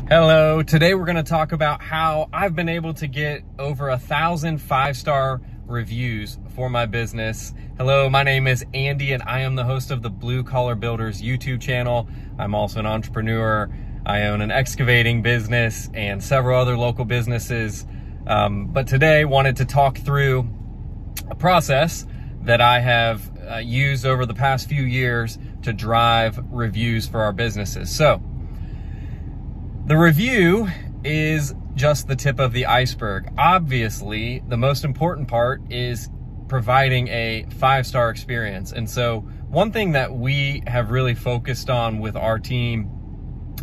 Hello, today we're going to talk about how I've been able to get over 1,000 5-star reviews for my business. Hello, my name is Andy and I am the host of the Blue Collar Builders YouTube channel. I'm also an entrepreneur. I own an excavating business and several other local businesses. But today wanted to talk through a process that I have used over the past few years to drive reviews for our businesses. So the review is just the tip of the iceberg. Obviously, the most important part is providing a 5-star experience. And so one thing that we have really focused on with our team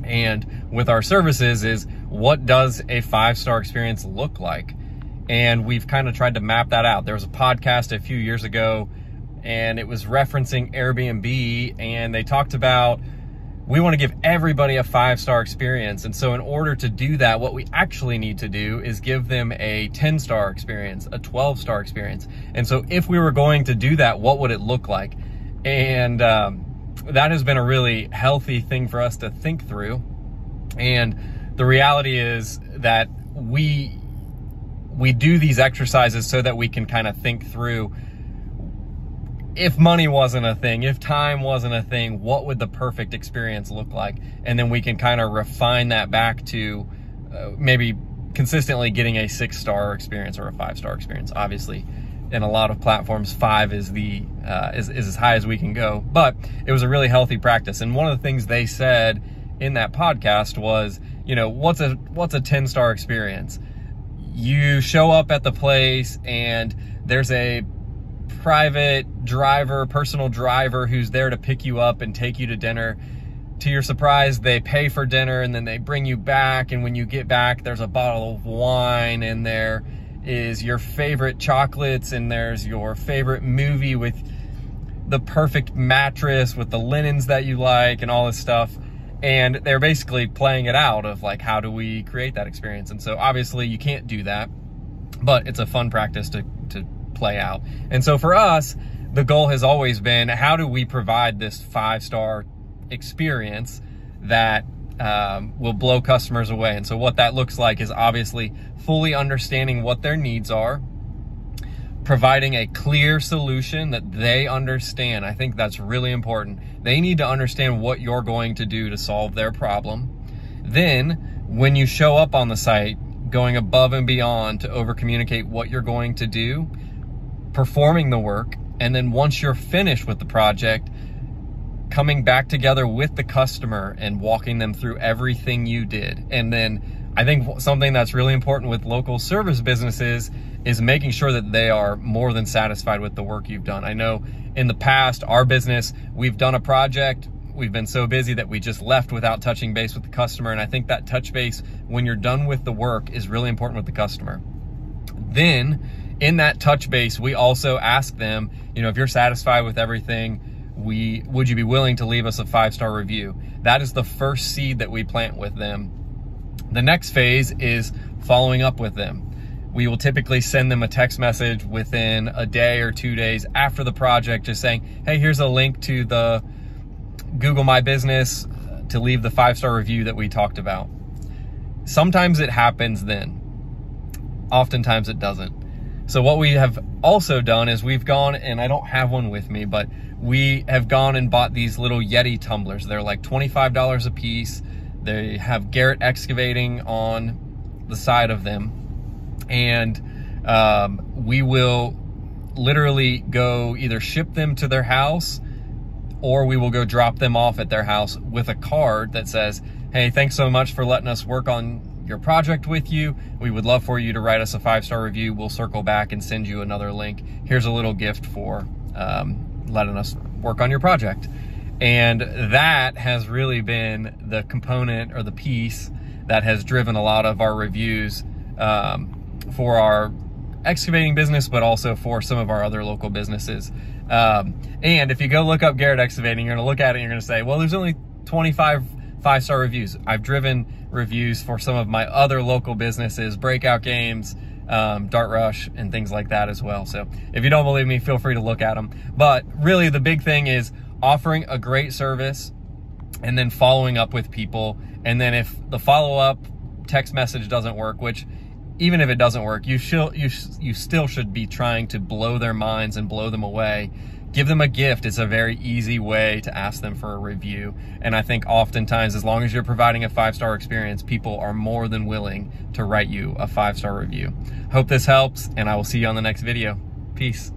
and with our services is, what does a 5-star experience look like? And we've kind of tried to map that out. There was a podcast a few years ago and it was referencing Airbnb, and they talked about, we want to give everybody a 5-star experience. And so in order to do that, what we actually need to do is give them a 10-star experience, a 12-star experience. And so if we were going to do that, what would it look like? And that has been a really healthy thing for us to think through. And the reality is that we do these exercises so that we can kind of think through, if money wasn't a thing, if time wasn't a thing, what would the perfect experience look like? And then we can kind of refine that back to maybe consistently getting a 6-star experience or a 5-star experience. Obviously, in a lot of platforms, 5 is the is as high as we can go. But it was a really healthy practice. And one of the things they said in that podcast was, you know, what's a 10-star experience? You show up at the place and there's a private driver, personal driver who's there to pick you up and take you to dinner. To your surprise, they pay for dinner and then they bring you back, and when you get back, there's a bottle of wine and there is your favorite chocolates and there's your favorite movie with the perfect mattress with the linens that you like and all this stuff. And they're basically playing it out of like, how do we create that experience? And so obviously you can't do that, but it's a fun practice to play out. And so for us, the goal has always been, how do we provide this 5-star experience that will blow customers away? And so what that looks like is obviously fully understanding what their needs are, providing a clear solution that they understand. I think that's really important. They need to understand what you're going to do to solve their problem. Then when you show up on the site, going above and beyond to over communicate what you're going to do, performing the work, and then once you're finished with the project, coming back together with the customer and walking them through everything you did. And then I think something that's really important with local service businesses is making sure that they are more than satisfied with the work you've done. I know in the past, our business, we've done a project, we've been so busy that we just left without touching base with the customer. And I think that touch base when you're done with the work is really important with the customer. Then in that touch base, we also ask them, you know, if you're satisfied with everything, would you be willing to leave us a 5-star review? That is the first seed that we plant with them. The next phase is following up with them. We will typically send them a text message within a day or 2 days after the project, just saying, hey, here's a link to the Google My Business to leave the 5-star review that we talked about. Sometimes it happens then. Oftentimes it doesn't. So what we have also done is we've gone, and I don't have one with me, but we have gone and bought these little Yeti tumblers. They're like $25 a piece. They have Garrett Excavating on the side of them. And we will literally go either ship them to their house, or we will go drop them off at their house with a card that says, hey, thanks so much for letting us work on your project with you. We would love for you to write us a 5-star review. We'll circle back and send you another link. Here's a little gift for letting us work on your project. And that has really been the component or the piece that has driven a lot of our reviews for our excavating business, but also for some of our other local businesses. And if you go look up Garrett Excavating, you're gonna look at it and you're gonna say, well, there's only 25 5-star reviews. I've driven reviews for some of my other local businesses, Breakout Games, Dart Rush, and things like that as well. So if you don't believe me, feel free to look at them. But really the big thing is offering a great service and then following up with people. And then if the follow-up text message doesn't work, which even if it doesn't work, you still should be trying to blow their minds and blow them away. Give them a gift. It's a very easy way to ask them for a review. And I think oftentimes, as long as you're providing a 5-star experience, people are more than willing to write you a 5-star review. Hope this helps, and I will see you on the next video. Peace.